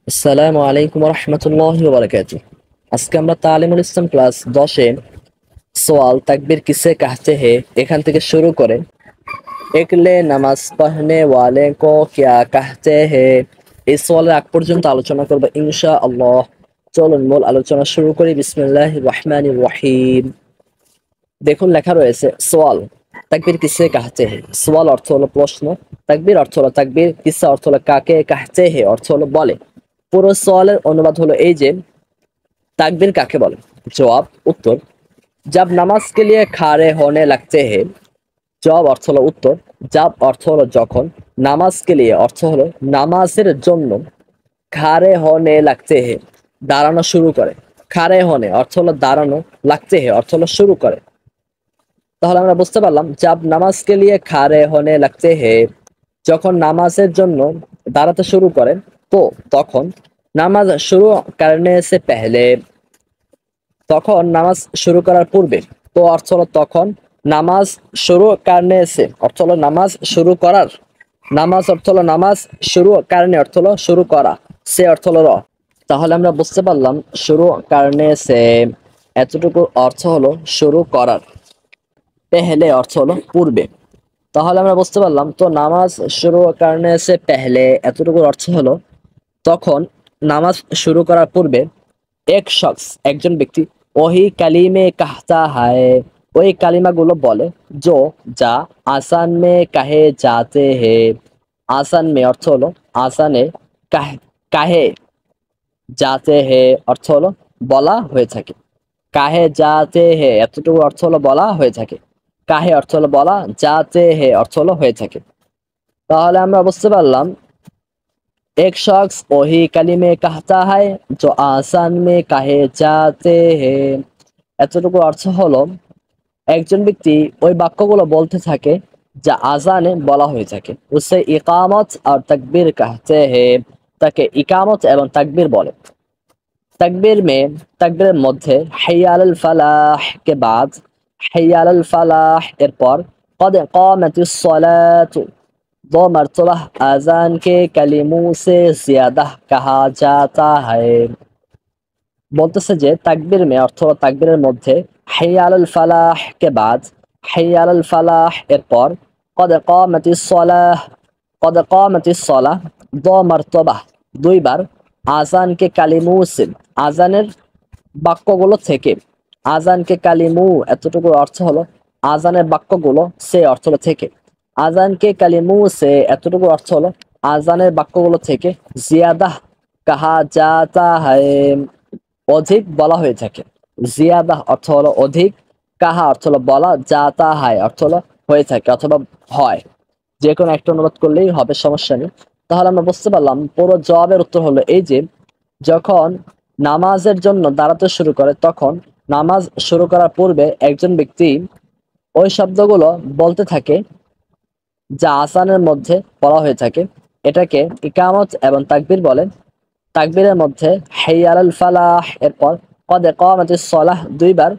আসসালামু আলাইকুম রহমতুল্লাহি ওয়া বারাকাতুহু। আজকে আমরা তালিমুল ইসলাম ক্লাস 10-এ সওয়াল তাকবীর কিসে কাহতে হে এখান থেকে শুরু করে একলে নামাজ পড়নে ওয়ালে কো কিয়া কাহতে হে এই সওয়ালের আগ পর্যন্ত আলোচনা করব ইনশাআল্লাহ। চলুন মূল আলোচনা শুরু করি। বিসমিল্লাহির রহমানির রহিম। দেখুন লেখা রয়েছে সওয়াল তাকবীর কিসে কাহতে হে। সওয়াল অর্থ হলো প্রশ্ন, তাকবীর অর্থ হলো তাকবীর, কিসা অর্থ হলো কাকে, কাহতে হে অর্থ হলো বলে। পুরো সওয়ালের অনুবাদ হলো এই যে ताकबीर काके बोले। जवाब उत्तर जब नमाज के लिए खड़े होने लगते हैं। जवाब अर्थ हलो उत्तर जब अर्थ हलो যখন, নামাজ के लिए अर्थ হলো নামাজের জন্য, খাড়ে হনে লাগতে হে দাঁড়ানো শুরু করে। খাড়ে হনে অর্থ হলো দাঁড়ানো, লাগতে হে অর্থ হলো শুরু করে। তাহলে আমরা বুঝতে পারলাম जब नमाज के लिए खड़े होने लगते हैं যখন নামাজের জন্য দাঁড়াতে শুরু করেন, তো তখন নামাজ শুরু करने से पहले তখন নামাজ শুরু করার পূর্বে, তো অর্থ হলো তখন, নামাজ শুরু কারণে এসে অর্থ হলো নামাজ শুরু করার, নামাজ অর্থ হলো নামাজ, শুরু কারণে অর্থ হলো শুরু করা, সে অর্থ হলো র। তাহলে আমরা বুঝতে পারলাম শুরু কারণে সে এতটুকু অর্থ হলো শুরু করার, পেহলে অর্থ হলো পূর্বে। তাহলে আমরা বুঝতে পারলাম তো নামাজ শুরু কারণে সে পেহলে এতটুকু অর্থ হলো তখন, নামাজ শুরু করার পূর্বে এক শখস একজন ব্যক্তি ওহি কালিমে কাহতা হায় ওই কালিমাগুলো বলে, যা আসান মে কাহে যাতে হে। আসান মে অর্থ হলো আসানে, কাহে যাতে হে অর্থ হলো বলা হয়ে থাকে। কাহে যাতে হে এতটুকু অর্থ হলো বলা হয়ে থাকে। কাহে অর্থ হলো বলা, যাতে হে অর্থ হলো হয়ে থাকে। তাহলে আমরা বুঝতে পারলাম एक शख्स वही कलिमे कहता है जो आसान में कहे जाते हैं। এতটুকু অর্থ হলো একজন ব্যক্তি ওই বাক্যগুলো বলতে থাকে যা আজানে বলা হয়ে থাকে। উসে ইকামত আর তাকবীর কাহতে হে, তাকে ইকামত এবং তাকবীর বলে। তাকবীর মে তাকবীরের মধ্যে হাইয়া আলাল ফালাহ কে বাদ, হাইয়া আলাল ফালাহ এরপর কদ কামাতিস সালাতু, दो मरतबा अजान के कलिमों से ज्यादा कहा जाता है। বলতেছে যে তাকবীর মে অর্থ তাকবীরের মধ্যে হাইয়া আলাল ফালাহ কে বাদ, হাইয়া আলাল ফালাহ এরপর কদ কামাতিস সালাহ, কদ কামাতিস সালাহ দো মারতবা দুইবার, আজানকে কালিমু সে আজানের বাক্যগুলো থেকে, আজানকে কালিমু এতটুকু অর্থ হলো আজানের বাক্যগুলো, সে অর্থ হলো থেকে। আজানকে কালিমু সে এতটুকু অর্থ হলো আজানের বাক্যগুলো থেকে, জিয়াদা কাহা জাতা হ্যায় অধিক বলা হয়ে থাকে। জিয়াদা অর্থ হলো অধিক, কাহা অর্থ হলো বলা, জাতা হায় অর্থ হলো হয়ে থাকে অথবা হয়। যে কোনো একটা অনুবাদ করলেই হবে, সমস্যা নেই। তাহলে আমরা বুঝতে পারলাম পুরো জবাবের উত্তর হলো এই যে যখন নামাজের জন্য দাঁড়াতে শুরু করে, তখন নামাজ শুরু করার পূর্বে একজন ব্যক্তি ওই শব্দগুলো বলতে থাকে যা আসানের মধ্যে বলা হয়ে থাকে। এটাকে ইকামত এবং তাকবীর বলে। তাকবীরের মধ্যে হাইয়া আলাল ফালাহ এরপর কদ কামাতিস সালাহ দুইবার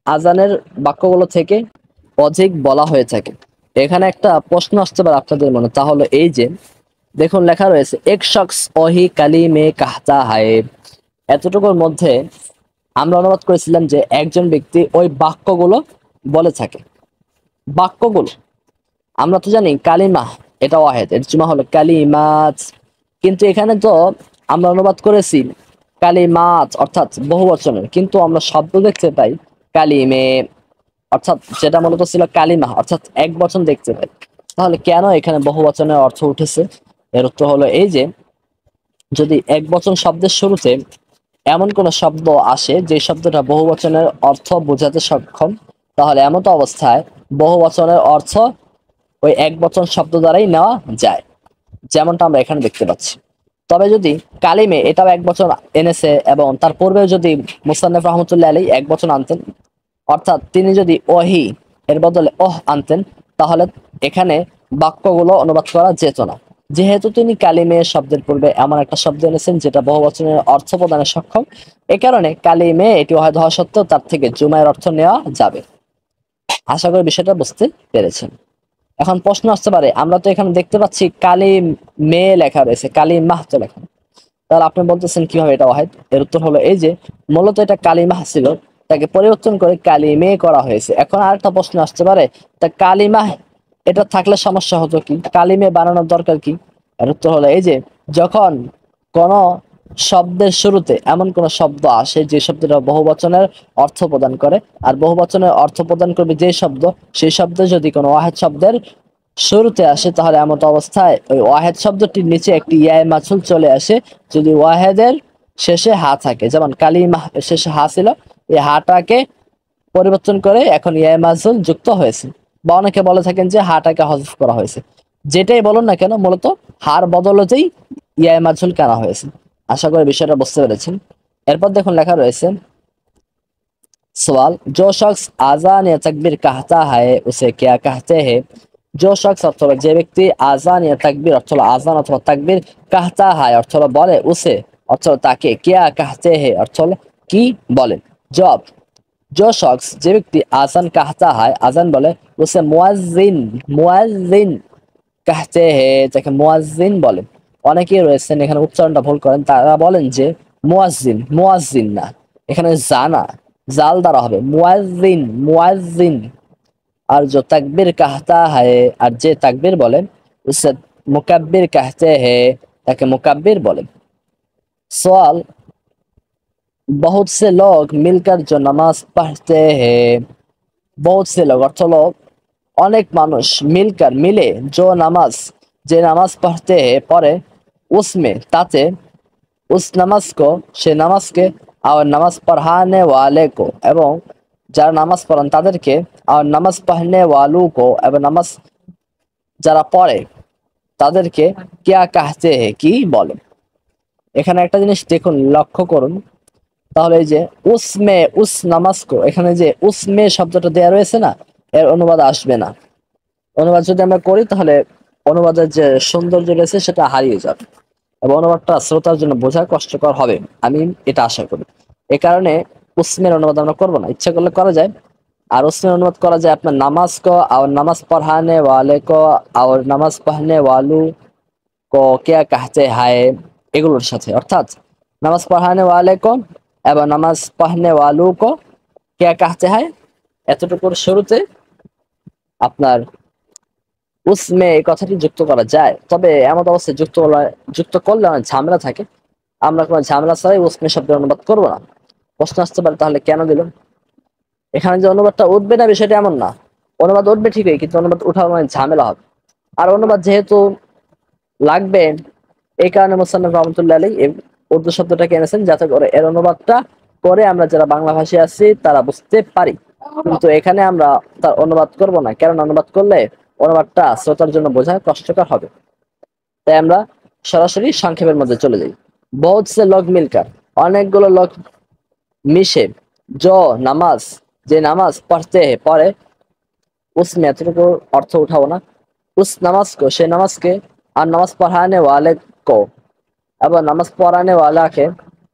আজানের বাক্যগুলো থেকে অধিক বলা হয়ে থাকে। এখানে একটা প্রশ্ন আসতে পারে আপনাদের মনে, তাহলে এই যে দেখুন লেখা রয়েছে এক শখস ওহি কালিমে কাহতা হায়, এতটুকুর মধ্যে আমরা অনুবাদ করেছিলাম যে একজন ব্যক্তি ওই বাক্যগুলো বলে থাকে। বাক্যগুলো আমরা তো জানি কালিমা এটা ওয়াহেদ, এর জমা হলো কালিমাত, কিন্তু এখানে তো আমরা অনুবাদ করেছি কালিমাত অর্থাৎ বহু বচনের, কিন্তু আমরা শব্দ দেখতে পাই কালিমে অর্থাৎ যেটা মূলত ছিল কালিমা অর্থাৎ এক বচন দেখতে পাই। তাহলে কেন এখানে বহু বচনের অর্থ উঠেছে? এর উত্তর হলো এই যে যদি এক বচন শব্দের শুরুতে এমন কোন শব্দ আসে যে শব্দটা বহু বচনের অর্থ বোঝাতে সক্ষম, তাহলে এমত অবস্থায় বহু বচনের অর্থ ওই এক বচন শব্দ দ্বারাই নেওয়া যায়, যেমনটা আমরা এখানে দেখতে পাচ্ছি। তবে যদি কালিমে এটাও এক বচন এনেছে এবং তার পূর্বে যদি মুসান্নফ রহমতুল্লাহ আলী এক বচন আনতেন, অর্থাৎ তিনি যদি ওহি এর বদলে ওহ আনতেন, তাহলে এখানে বাক্যগুলো অনুবাদ করা যেত না। যেহেতু তিনি কালিমে শব্দের পূর্বে এমন একটা শব্দ এনেছেন যেটা বহু বচনের অর্থ প্রদানে সক্ষম, এ কারণে কালিমে এটি ওয়াহেদ হওয়া সত্ত্বেও তার থেকে জুমায়ের অর্থ নেওয়া যাবে। আশা করি বিষয়টা বুঝতে পেরেছেন। এখন প্রশ্ন আসতে পারে আমরা তো এখানে দেখতে পাচ্ছি কালিমে লেখা রয়েছে, কালিমাহ তো লেখা, তাহলে আপনি বলতেছেন কিভাবে এটা ওয়াহেদ? এর উত্তর হলো এই যে মূলত এটা কালিমাহ ছিল, তাকে পরিবর্তন করে কালিমে করা হয়েছে। এখন আরেকটা প্রশ্ন আসতে পারে, তা কালিমাহ এটা থাকলে সমস্যা হতো কি, কালিমে বানানোর দরকার কি? এর উত্তর হলো এই যে যখন কোন শব্দের শুরুতে এমন কোন শব্দ আসে যে শব্দটা বহুবচনের অর্থ প্রদান করে, আর বহুবচনের অর্থ প্রদান করবে যে শব্দ, সেই শব্দ যদি কোনো ওয়াহেদ শব্দের শুরুতে আসে, তাহলে এমত অবস্থায় ওই ওয়াহেদ শব্দটির নিচে একটি ইয়ায়ে মাছুল চলে আসে যদি ওয়াহেদের শেষে হা থাকে। যেমন কালিমা শেষে হা ছিল, এই হাটাকে পরিবর্তন করে এখন ইয়ায়ে মাছুল যুক্ত হয়েছে, বা অনেকে বলে থাকেন যে হাটাকে হযফ করা হয়েছে। যেটাই বলুন না কেন, মূলত হার বদলতেই ইয়ায়ে মাছুল কেনা হয়েছে। আশা করি বিষয়টা বুঝতে পেরেছেন। এরপর দেখুন লেখা রয়েছে सवाल, जो शख्स आजान या तकबीर कहता है उसे क्या कहते हैं? जो शख्स অথবা যে ব্যক্তি আজান या तकबीर অথবা আজান অথবা তাকবীর कहता है অথবা বলে उसे অথবা তাকে क्या कहते हैं অথবা কি বলে? জবাব, जो शख्स যে ব্যক্তি আজান कहता है আজান বলে उसे मुअज्जिन मुअज्जिन कहते हैं যাকে মুয়াজ্জিন বলে। অনেকেই রয়েছেন এখানে উচ্চারণটা ভুল করেন, তারা বলেন যে মুয়াজ্জিন, মুয়াজ্জিন না, এখানে জানা জাল দ্বারা হবে মুয়াজ্জিন মুয়াজ্জিন। আর जो तकबीर कहता है আর যে তাকবীর বলেন उसे मुकब्बिर कहते हैं তাকে মুকাব্বির বলেন। सवाल, बहुत से लोग मिलकर जो नमाज पढ़ते हैं, बहुत से लोग অর্থ হলো অনেক মানুষ মিলকার মিলে जो নামাজ যে নামাজ পড়তে হে পড়ে उसमें তাতে उस नमाज को সে নামাজকে और नमाज पढ़ाने वाले को এবং যারা নামাজ পড়ান তাদেরকে और नमाज पढ़ने वालों को এবং নামাজ যারা পড়ে তাদেরকে क्या कहते हैं কি বলে? এখানে একটা জিনিস দেখুন, লক্ষ্য করুন, তাহলে এই যে উসমে উস নামাজকো, এখানে যে উসমে শব্দটা দেয়া রয়েছে না, এর অনুবাদ আসবে না। অনুবাদ যদি আমরা করি তাহলে অনুবাদের যে সৌন্দর্য রয়েছে সেটা হারিয়ে যাবে এবং অনুবাদটা শ্রোতার জন্য বোঝা কষ্টকর হবে, আমি এটা আশা করি। এ কারণে উসমের অনুবাদ আমরা করবো না, ইচ্ছা করলে করা যায়। আর উসমের অনুবাদ করা যায় আপনার নামাজ কো আর নামাজ পড়ানে ওয়ালে কো আর নামাজ পড়নে ওয়ালু কো क्या कहते हैं এগুলোর সাথে, অর্থাৎ নামাজ পড়ানে ওয়ালে কো এবং নামাজ পড়নে ওয়ালু কো क्या कहते हैं এতটুকুর শুরুতে আপনার উসমে এই কথাটি যুক্ত করা যায়। তবে এমন অবস্থায় যুক্ত করলে অনেক ঝামেলা থাকে, আমরা কোনো ঝামেলা ছাড়াই উসমে শব্দের অনুবাদ করবো না। প্রশ্ন আসতে পারে তাহলে কেন দিল? এখানে যে অনুবাদটা উঠবে না বিষয়টা এমন না, অনুবাদ উঠবে ঠিকই, কিন্তু অনুবাদ উঠার মানে ঝামেলা হবে। আর অনুবাদ যেহেতু লাগবে, এই কারণে মুসান্নিফ রহমাতুল্লাহ আলাইহি এই উর্দু শব্দটাকে এনেছেন যাতে করে এর অনুবাদটা করে আমরা যারা বাংলা ভাষী আছি তারা বুঝতে পারি। কিন্তু এখানে আমরা তার অনুবাদ করব না, কারণ অনুবাদ করলে অনুবাদটা শ্রোতার জন্য বোঝা কষ্টকর হবে। তাই আমরা সরাসরি সংক্ষেপের মধ্যে চলে যাই। বহুত সে লোক মিলকার, অনেকগুলো লোক মিশে, जो নামাজ যে নামাজ পড়তে হে পড়ে, उसमें এতটুকু অর্থ উঠাবো না, उस नमाज को সে নামাজকে আর নামাজ পড়ানে वाले को এবং নামাজ পড়ানে वाला के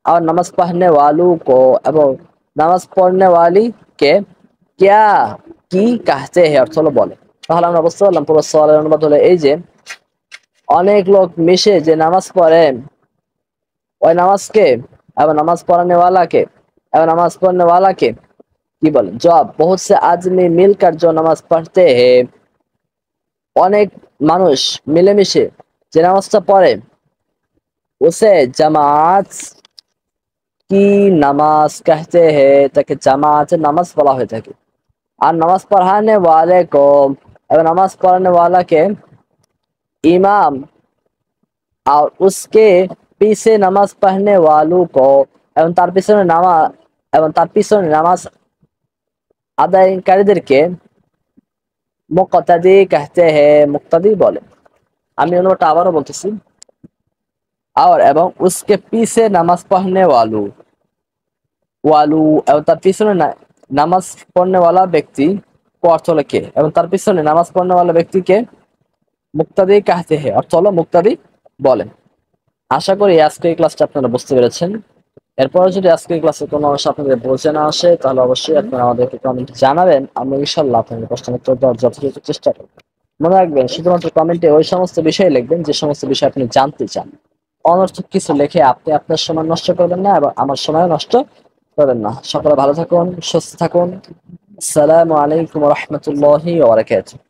और নামাজ পড়নে वालों को এবং নামাজ পড়নে वाली के क्या কি कहते हैं অর্থ হলো বলে। তাহলে আমরা বুঝতে পারলাম পুরো সওয়ালের অনুবাদ হলো এই যে অনেক লোক মিশে যে নামাজ পড়ে ওই নামাজকে এবং নামাজ পড়ানে वालाকে এবং নামাজ পড়নে वालाকে কি বলে? জবাব, बहुत से आदमी मिलकर जो नमाज पढ़ते हैं, অনেক মানুষ মিলেমিশে যে নামাজটা পড়ে उसे जमात की नमाज कहते हैं তাকে জামাতের নামাজ বলা হয়ে থাকে। আর নামাজ পড়ানে वाले को এবং নামাজ পড়ানে वालाকে इमाम और उसके पीछे नमाज पढ़ने वालों को এবং তার পিছনে নামাজ আদায়কারীদেরকে মুক্তাদি कहते हैं মুক্তাদি বলে। আমি অনুবাদটা আবারও বলতেছি, और এবং उसके पीछे নামাজ পড়নে ওয়ালু এবং তার পিছনে নামাজ পড়নে वाला ব্যক্তি को অর্থ হলো কে, এবং তার পিছনে নামাজ পড়নে वाला ব্যক্তিকে মুক্তাদি कहते हैं অর্থ হলো মুক্তাদি বলেন। আশা করি আজকের এই ক্লাসটা আপনারা বুঝতে পেরেছেন। এরপরে যদি আজকের ক্লাসে কোনো অংশ আপনাদের বোঝে না আসে তাহলে অবশ্যই আপনারা আমাদেরকে কমেন্টে জানাবেন, আমরা ইনশাআল্লাহ আপনাদের প্রশ্নের উত্তর দেওয়ার যথাযথ চেষ্টা করব। মনে রাখবেন শুধুমাত্র কমেন্টে ওই সমস্ত বিষয় লিখবেন যে সমস্ত বিষয় আপনি জানতে চান। অনর্থক কিছু লিখে আপনি আপনার সময় নষ্ট করবেন না এবং আমার সময় নষ্ট করবেন না। সকলে ভালো থাকুন, সুস্থ থাকুন। আসসালামু আলাইকুম ওয়া রাহমাতুল্লাহি ওয়া বারাকাতুহু।